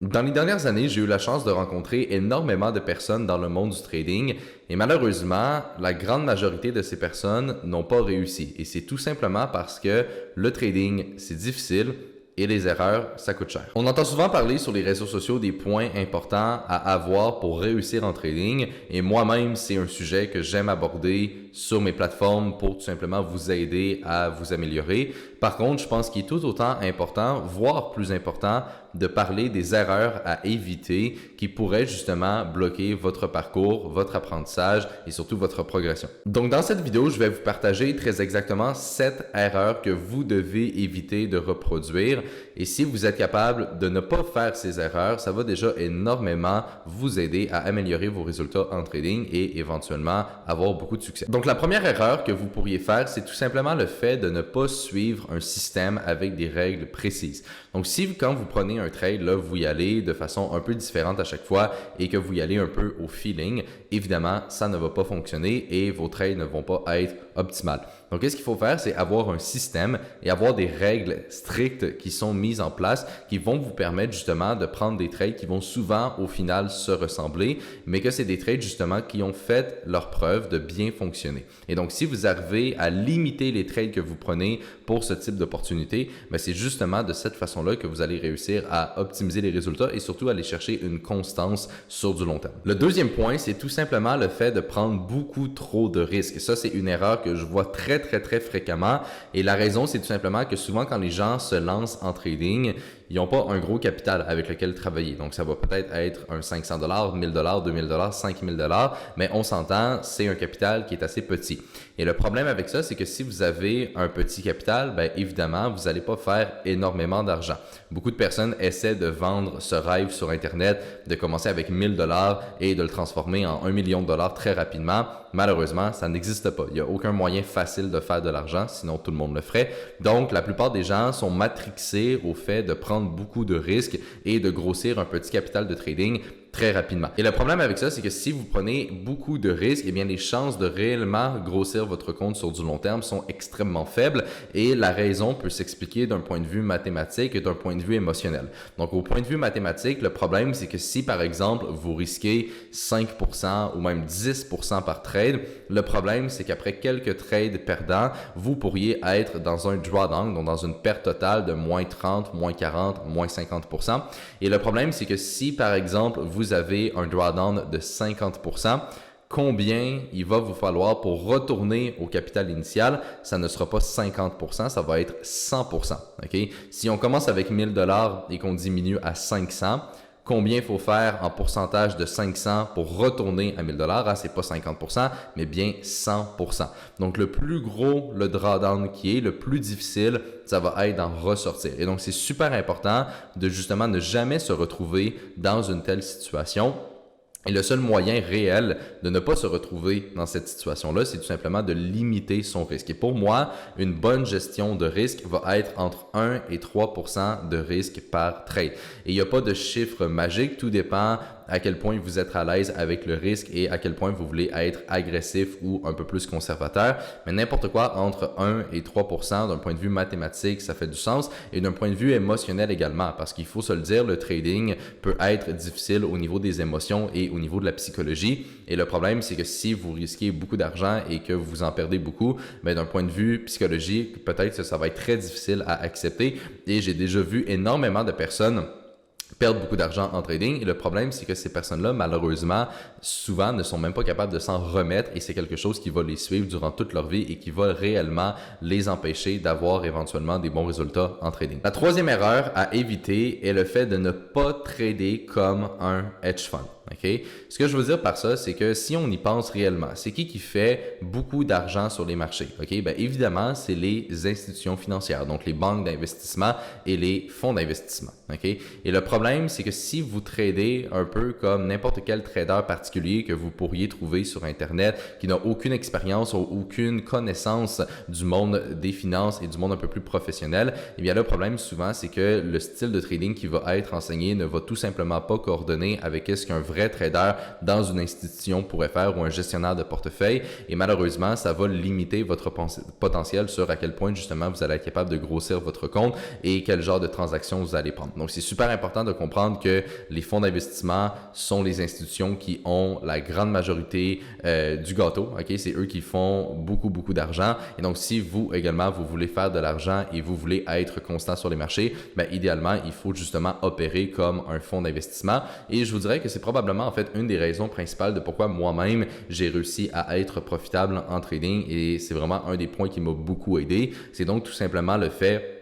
Dans les dernières années, j'ai eu la chance de rencontrer énormément de personnes dans le monde du trading et malheureusement, la grande majorité de ces personnes n'ont pas réussi. Et c'est tout simplement parce que le trading, c'est difficile et les erreurs, ça coûte cher. On entend souvent parler sur les réseaux sociaux des points importants à avoir pour réussir en trading et moi-même, c'est un sujet que j'aime aborder sur mes plateformes pour tout simplement vous aider à vous améliorer. Par contre, je pense qu'il est tout autant important, voire plus important, de parler des erreurs à éviter qui pourraient justement bloquer votre parcours, votre apprentissage et surtout votre progression. Donc dans cette vidéo, je vais vous partager très exactement 7 erreurs que vous devez éviter de reproduire. Et si vous êtes capable de ne pas faire ces erreurs, ça va déjà énormément vous aider à améliorer vos résultats en trading et éventuellement avoir beaucoup de succès. Donc la première erreur que vous pourriez faire, c'est tout simplement le fait de ne pas suivre un système avec des règles précises. Donc si quand vous prenez un trade, là, vous y allez de façon un peu différente à chaque fois et que vous y allez un peu au feeling, évidemment, ça ne va pas fonctionner et vos trades ne vont pas être optimales. Donc, qu'est-ce qu'il faut faire? C'est avoir un système et avoir des règles strictes qui sont mises en place qui vont vous permettre justement de prendre des trades qui vont souvent au final se ressembler, mais que c'est des trades justement qui ont fait leur preuve de bien fonctionner. Et donc, si vous arrivez à limiter les trades que vous prenez pour ce type d'opportunité, c'est justement de cette façon-là que vous allez réussir à optimiser les résultats et surtout aller chercher une constance sur du long terme. Le deuxième point, c'est tout simplement le fait de prendre beaucoup trop de risques. Et ça, c'est une erreur que je vois très fréquemment. Et la raison, c'est tout simplement que souvent, quand les gens se lancent en trading, ils n'ont pas un gros capital avec lequel travailler. Donc, ça va peut-être être un $500, $1000, $2000, $5000, mais on s'entend, c'est un capital qui est assez petit. Et le problème avec ça, c'est que si vous avez un petit capital, évidemment, vous n'allez pas faire énormément d'argent. Beaucoup de personnes essaient de vendre ce rêve sur Internet, de commencer avec $1000 et de le transformer en $1 million très rapidement. Malheureusement, ça n'existe pas. Il n'y a aucun moyen facile de faire de l'argent, sinon tout le monde le ferait. Donc, la plupart des gens sont matrixés au fait de prendre beaucoup de risques et de grossir un petit capital de trading très rapidement. Et le problème avec ça, c'est que si vous prenez beaucoup de risques, eh bien les chances de réellement grossir votre compte sur du long terme sont extrêmement faibles et la raison peut s'expliquer d'un point de vue mathématique et d'un point de vue émotionnel. Donc au point de vue mathématique, le problème c'est que si par exemple vous risquez 5% ou même 10% par trade, le problème c'est qu'après quelques trades perdants, vous pourriez être dans un drawdown, donc dans une perte totale de moins 30, moins 40, moins 50%. Et le problème c'est que si par exemple vous avez un drawdown de 50%, combien il va vous falloir pour retourner au capital initial? Ça ne sera pas 50%, ça va être 100%. Okay? Si on commence avec $1000 et qu'on diminue à 500, combien il faut faire en pourcentage de 500 pour retourner à $1000? C'est pas 50%, mais bien 100%. Donc, le plus gros le drawdown qui est, le plus difficile, ça va être d'en ressortir. Et donc, c'est super important de justement ne jamais se retrouver dans une telle situation. Et le seul moyen réel de ne pas se retrouver dans cette situation-là, c'est tout simplement de limiter son risque. Et pour moi, une bonne gestion de risque va être entre 1 et 3% de risque par trade. Et il n'y a pas de chiffre magique, tout dépend à quel point vous êtes à l'aise avec le risque et à quel point vous voulez être agressif ou un peu plus conservateur. Mais n'importe quoi entre 1 et 3% d'un point de vue mathématique, ça fait du sens. Et d'un point de vue émotionnel également, parce qu'il faut se le dire, le trading peut être difficile au niveau des émotions et au niveau de la psychologie. Et le problème, c'est que si vous risquez beaucoup d'argent et que vous en perdez beaucoup, d'un point de vue psychologique, peut-être que ça va être très difficile à accepter. Et j'ai déjà vu énormément de personnes perdent beaucoup d'argent en trading et le problème c'est que ces personnes-là malheureusement souvent ne sont même pas capables de s'en remettre et c'est quelque chose qui va les suivre durant toute leur vie et qui va réellement les empêcher d'avoir éventuellement des bons résultats en trading. La troisième erreur à éviter est le fait de ne pas trader comme un hedge fund. Okay? Ce que je veux dire par ça, c'est que si on y pense réellement, c'est qui fait beaucoup d'argent sur les marchés? Okay? Évidemment, c'est les institutions financières, donc les banques d'investissement et les fonds d'investissement. Okay? Et le problème, c'est que si vous tradez un peu comme n'importe quel trader particulier que vous pourriez trouver sur Internet, qui n'a aucune expérience ou aucune connaissance du monde des finances et du monde un peu plus professionnel, eh bien le problème souvent, c'est que le style de trading qui va être enseigné ne va tout simplement pas coordonner avec ce qu'un vrai vrai trader dans une institution pourrait faire ou un gestionnaire de portefeuille. Et malheureusement, ça va limiter votre potentiel sur à quel point justement vous allez être capable de grossir votre compte et quel genre de transactions vous allez prendre. Donc, c'est super important de comprendre que les fonds d'investissement sont les institutions qui ont la grande majorité du gâteau. Ok, c'est eux qui font beaucoup d'argent. Et donc, si vous également, vous voulez faire de l'argent et vous voulez être constant sur les marchés, bien, idéalement, il faut justement opérer comme un fonds d'investissement. Et je vous dirais que c'est probablement en fait une des raisons principales de pourquoi moi-même j'ai réussi à être profitable en trading. Et c'est vraiment un des points qui m'a beaucoup aidé. C'est donc tout simplement le fait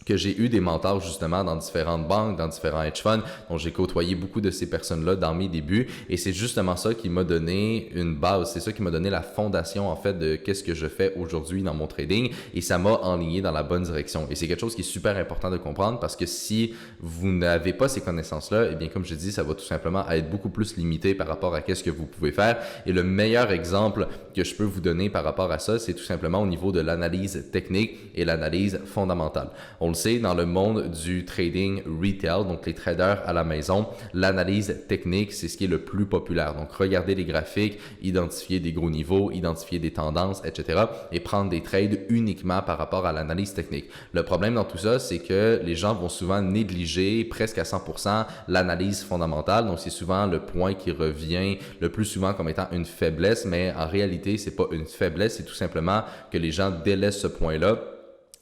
que j'ai eu des mentors justement dans différentes banques, dans différents hedge funds, dont j'ai côtoyé beaucoup de ces personnes-là dans mes débuts et c'est justement ça qui m'a donné une base, c'est ça qui m'a donné la fondation en fait de qu'est-ce que je fais aujourd'hui dans mon trading et ça m'a enligné dans la bonne direction et c'est quelque chose qui est super important de comprendre parce que si vous n'avez pas ces connaissances-là, eh bien comme je dis, ça va tout simplement être beaucoup plus limité par rapport à qu'est-ce que vous pouvez faire et le meilleur exemple que je peux vous donner par rapport à ça, c'est tout simplement au niveau de l'analyse technique et l'analyse fondamentale. On le sait, dans le monde du trading retail, donc les traders à la maison, l'analyse technique, c'est ce qui est le plus populaire. Donc, regarder les graphiques, identifier des gros niveaux, identifier des tendances, etc. et prendre des trades uniquement par rapport à l'analyse technique. Le problème dans tout ça, c'est que les gens vont souvent négliger presque à 100% l'analyse fondamentale. Donc, c'est souvent le point qui revient le plus souvent comme étant une faiblesse, mais en réalité, c'est pas une faiblesse, c'est tout simplement que les gens délaissent ce point-là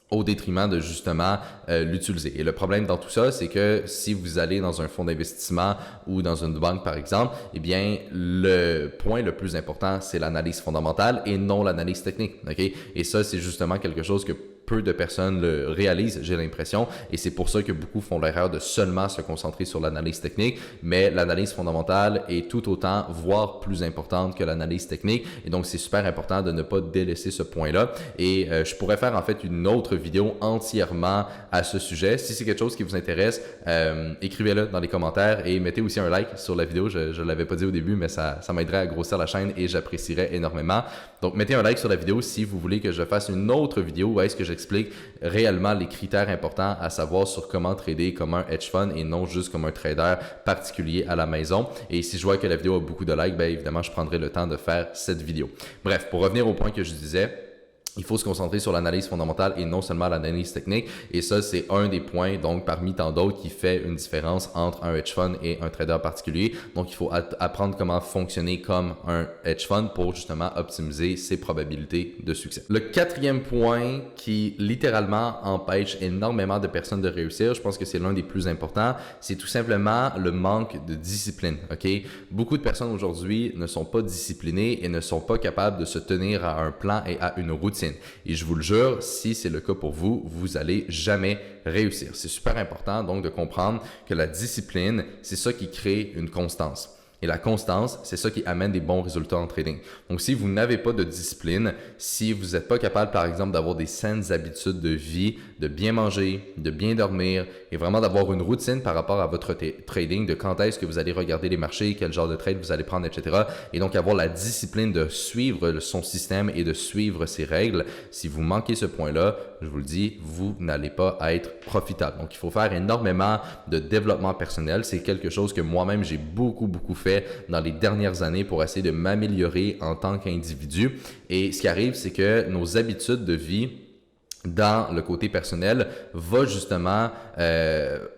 au détriment de justement l'utiliser. Et le problème dans tout ça, c'est que si vous allez dans un fonds d'investissement ou dans une banque par exemple, eh bien le point le plus important, c'est l'analyse fondamentale et non l'analyse technique. Okay? Et ça, c'est justement quelque chose que peu de personnes le réalisent, j'ai l'impression, et c'est pour ça que beaucoup font l'erreur de seulement se concentrer sur l'analyse technique, mais l'analyse fondamentale est tout autant, voire plus importante que l'analyse technique, et donc c'est super important de ne pas délaisser ce point-là, et je pourrais faire en fait une autre vidéo entièrement à ce sujet. Si c'est quelque chose qui vous intéresse, écrivez-le dans les commentaires et mettez aussi un like sur la vidéo, je ne l'avais pas dit au début, mais ça m'aiderait à grossir la chaîne et j'apprécierais énormément. Donc mettez un like sur la vidéo si vous voulez que je fasse une autre vidéo où est-ce que j'explique réellement les critères importants à savoir sur comment trader comme un hedge fund et non juste comme un trader particulier à la maison. Et si je vois que la vidéo a beaucoup de likes, bien évidemment, je prendrai le temps de faire cette vidéo. Bref, pour revenir au point que je disais, il faut se concentrer sur l'analyse fondamentale et non seulement l'analyse technique. Et ça, c'est un des points, donc, parmi tant d'autres, qui fait une différence entre un hedge fund et un trader particulier. Donc, il faut apprendre comment fonctionner comme un hedge fund pour justement optimiser ses probabilités de succès. Le quatrième point qui littéralement empêche énormément de personnes de réussir, je pense que c'est l'un des plus importants, c'est tout simplement le manque de discipline. Ok? Beaucoup de personnes aujourd'hui ne sont pas disciplinées et ne sont pas capables de se tenir à un plan et à une routine. Et je vous le jure, si c'est le cas pour vous, vous allez jamais réussir. C'est super important donc de comprendre que la discipline, c'est ça qui crée une constance. Et la constance, c'est ça qui amène des bons résultats en trading. Donc, si vous n'avez pas de discipline, si vous n'êtes pas capable, par exemple, d'avoir des saines habitudes de vie, de bien manger, de bien dormir et vraiment d'avoir une routine par rapport à votre trading, de quand est-ce que vous allez regarder les marchés, quel genre de trade vous allez prendre, etc. Et donc, avoir la discipline de suivre son système et de suivre ses règles. Si vous manquez ce point-là, je vous le dis, vous n'allez pas être profitable. Donc, il faut faire énormément de développement personnel. C'est quelque chose que moi-même, j'ai beaucoup fait dans les dernières années pour essayer de m'améliorer en tant qu'individu. Et ce qui arrive, c'est que nos habitudes de vie dans le côté personnel va justement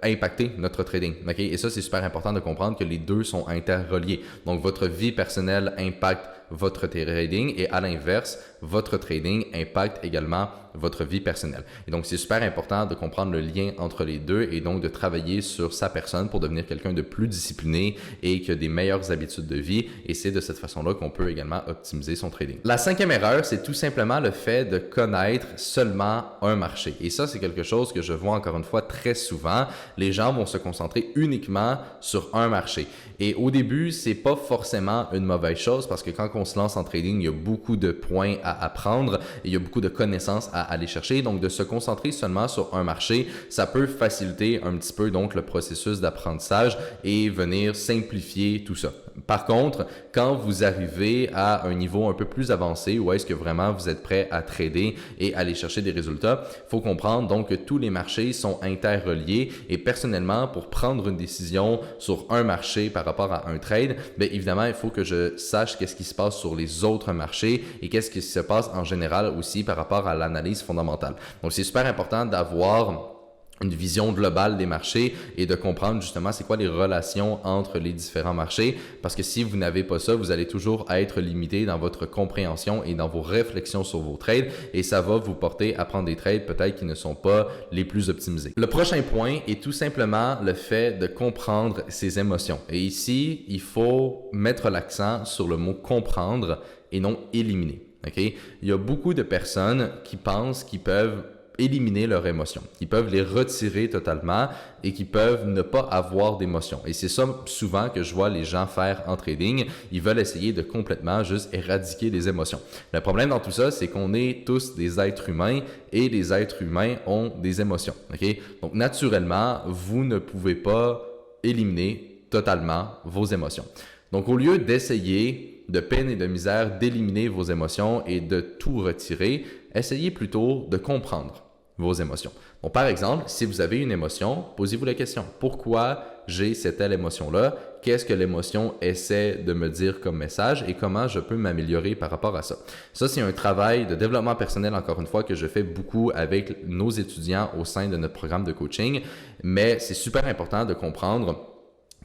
impacter notre trading. Okay? Et ça, c'est super important de comprendre que les deux sont interreliés. Donc, votre vie personnelle impacte votre trading et à l'inverse, votre trading impacte également votre vie personnelle. Et donc, c'est super important de comprendre le lien entre les deux et donc de travailler sur sa personne pour devenir quelqu'un de plus discipliné et qui a des meilleures habitudes de vie. Et c'est de cette façon-là qu'on peut également optimiser son trading. La cinquième erreur, c'est tout simplement le fait de connaître seulement un marché. Et ça, c'est quelque chose que je vois encore une fois très souvent. Les gens vont se concentrer uniquement sur un marché. Et au début, c'est pas forcément une mauvaise chose parce que quand qu'on se lance en trading, il y a beaucoup de points à apprendre et il y a beaucoup de connaissances à aller chercher. Donc, de se concentrer seulement sur un marché, ça peut faciliter un petit peu donc le processus d'apprentissage et venir simplifier tout ça. Par contre, quand vous arrivez à un niveau un peu plus avancé, où est-ce que vraiment vous êtes prêt à trader et aller chercher des résultats, il faut comprendre donc que tous les marchés sont interreliés et personnellement, pour prendre une décision sur un marché par rapport à un trade, bien évidemment, il faut que je sache qu'est-ce qui se passe sur les autres marchés et qu'est-ce qui se passe en général aussi par rapport à l'analyse fondamentale. Donc, c'est super important d'avoir une vision globale des marchés et de comprendre justement c'est quoi les relations entre les différents marchés, parce que si vous n'avez pas ça, vous allez toujours être limité dans votre compréhension et dans vos réflexions sur vos trades et ça va vous porter à prendre des trades peut-être qui ne sont pas les plus optimisés. Le prochain point est tout simplement le fait de comprendre ses émotions. Et ici, il faut mettre l'accent sur le mot comprendre et non éliminer. Okay? Il y a beaucoup de personnes qui pensent qu'ils peuvent éliminer leurs émotions, qui peuvent les retirer totalement et qui peuvent ne pas avoir d'émotions. Et c'est ça souvent que je vois les gens faire en trading. Ils veulent essayer de complètement juste éradiquer les émotions. Le problème dans tout ça, c'est qu'on est tous des êtres humains et les êtres humains ont des émotions. Okay? Donc naturellement, vous ne pouvez pas éliminer totalement vos émotions. Donc au lieu d'essayer de peine et de misère d'éliminer vos émotions et de tout retirer, essayez plutôt de comprendre vos émotions. Donc, par exemple, si vous avez une émotion, posez-vous la question. Pourquoi j'ai cette telle émotion-là? Qu'est-ce que l'émotion essaie de me dire comme message et comment je peux m'améliorer par rapport à ça? Ça, c'est un travail de développement personnel, encore une fois, que je fais beaucoup avec nos étudiants au sein de notre programme de coaching. Mais c'est super important de comprendre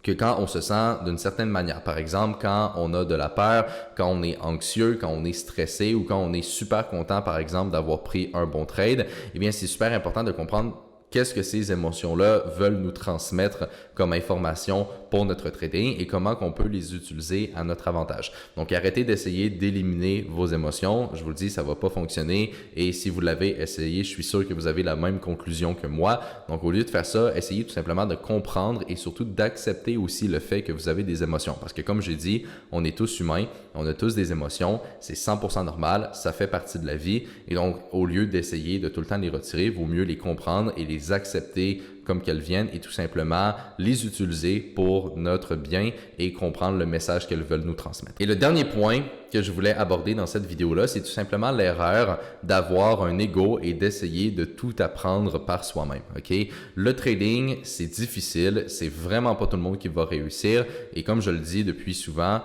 que quand on se sent d'une certaine manière, par exemple, quand on a de la peur, quand on est anxieux, quand on est stressé ou quand on est super content, par exemple, d'avoir pris un bon trade, eh bien, c'est super important de comprendre qu'est-ce que ces émotions-là veulent nous transmettre comme information pour notre trading et comment qu'on peut les utiliser à notre avantage. Donc, arrêtez d'essayer d'éliminer vos émotions. Je vous le dis, ça ne va pas fonctionner et si vous l'avez essayé, je suis sûr que vous avez la même conclusion que moi. Donc, au lieu de faire ça, essayez tout simplement de comprendre et surtout d'accepter aussi le fait que vous avez des émotions. Parce que comme j'ai dit, on est tous humains, on a tous des émotions, c'est 100% normal, ça fait partie de la vie et donc, au lieu d'essayer de tout le temps les retirer, il vaut mieux les comprendre et les accepter comme qu'elles viennent et tout simplement les utiliser pour notre bien et comprendre le message qu'elles veulent nous transmettre. Et le dernier point que je voulais aborder dans cette vidéo-là, c'est tout simplement l'erreur d'avoir un ego et d'essayer de tout apprendre par soi-même. Okay? Le trading, c'est difficile, c'est vraiment pas tout le monde qui va réussir et comme je le dis depuis souvent,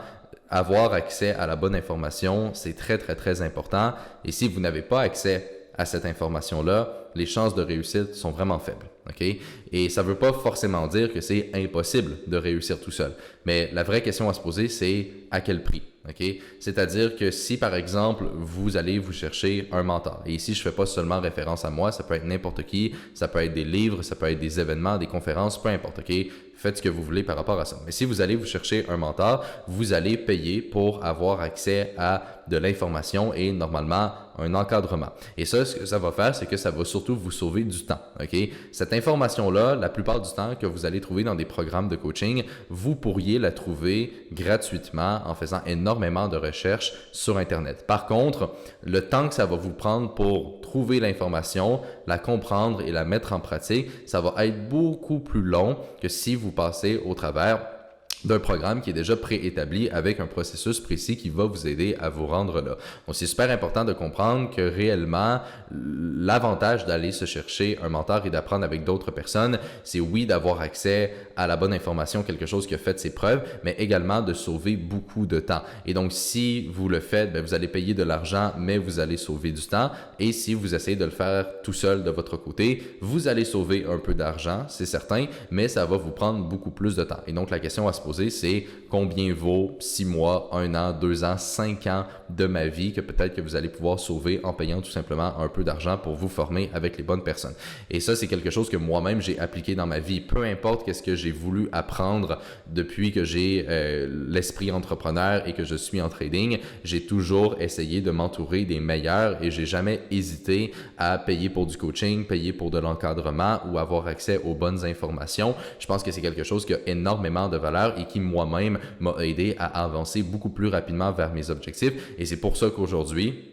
avoir accès à la bonne information, c'est très, très, très important. Et si vous n'avez pas accès à cette information-là, les chances de réussite sont vraiment faibles. Okay? Et ça ne veut pas forcément dire que c'est impossible de réussir tout seul. Mais la vraie question à se poser, c'est à quel prix? Okay? C'est-à-dire que si, par exemple, vous allez vous chercher un mentor, et ici, je ne fais pas seulement référence à moi, ça peut être n'importe qui, ça peut être des livres, ça peut être des événements, des conférences, peu importe. Okay? Faites ce que vous voulez par rapport à ça. Mais si vous allez vous chercher un mentor, vous allez payer pour avoir accès à de l'information et normalement un encadrement. Et ça, ce que ça va faire, c'est que ça va surtout vous sauver du temps. Okay? Cette information-là, la plupart du temps que vous allez trouver dans des programmes de coaching, vous pourriez la trouver gratuitement en faisant énormément de recherches sur Internet. Par contre, le temps que ça va vous prendre pour trouver l'information, la comprendre et la mettre en pratique, ça va être beaucoup plus long que si vous passez au travers d'un programme qui est déjà préétabli avec un processus précis qui va vous aider à vous rendre là. Donc, c'est super important de comprendre que réellement, l'avantage d'aller se chercher un mentor et d'apprendre avec d'autres personnes, c'est oui d'avoir accès à la bonne information, quelque chose qui a fait ses preuves, mais également de sauver beaucoup de temps. Et donc, si vous le faites, bien, vous allez payer de l'argent, mais vous allez sauver du temps. Et si vous essayez de le faire tout seul de votre côté, vous allez sauver un peu d'argent, c'est certain, mais ça va vous prendre beaucoup plus de temps. Et donc, la question à se poser, c'est combien vaut 6 mois, 1 an, 2 ans, 5 ans de ma vie que peut-être que vous allez pouvoir sauver en payant tout simplement un peu d'argent pour vous former avec les bonnes personnes. Et ça, c'est quelque chose que moi-même, j'ai appliqué dans ma vie. Peu importe qu'est-ce que j'ai voulu apprendre depuis que j'ai l'esprit entrepreneur et que je suis en trading, j'ai toujours essayé de m'entourer des meilleurs et j'ai jamais hésité à payer pour du coaching, payer pour de l'encadrement ou avoir accès aux bonnes informations. Je pense que c'est quelque chose qui a énormément de valeur et qui moi-même m'a aidé à avancer beaucoup plus rapidement vers mes objectifs. Et c'est pour ça qu'aujourd'hui,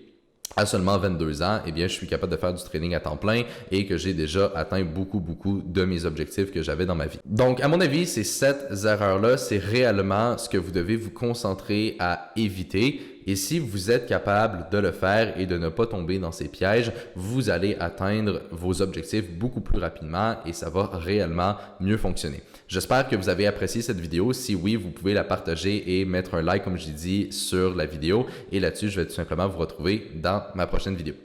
à seulement 22 ans, eh bien, je suis capable de faire du trading à temps plein et que j'ai déjà atteint beaucoup de mes objectifs que j'avais dans ma vie. Donc, à mon avis, ces 7 erreurs-là, c'est réellement ce que vous devez vous concentrer à éviter. Et si vous êtes capable de le faire et de ne pas tomber dans ces pièges, vous allez atteindre vos objectifs beaucoup plus rapidement et ça va réellement mieux fonctionner. J'espère que vous avez apprécié cette vidéo. Si oui, vous pouvez la partager et mettre un like, comme j'ai dit, sur la vidéo. Et là-dessus, je vais tout simplement vous retrouver dans ma prochaine vidéo.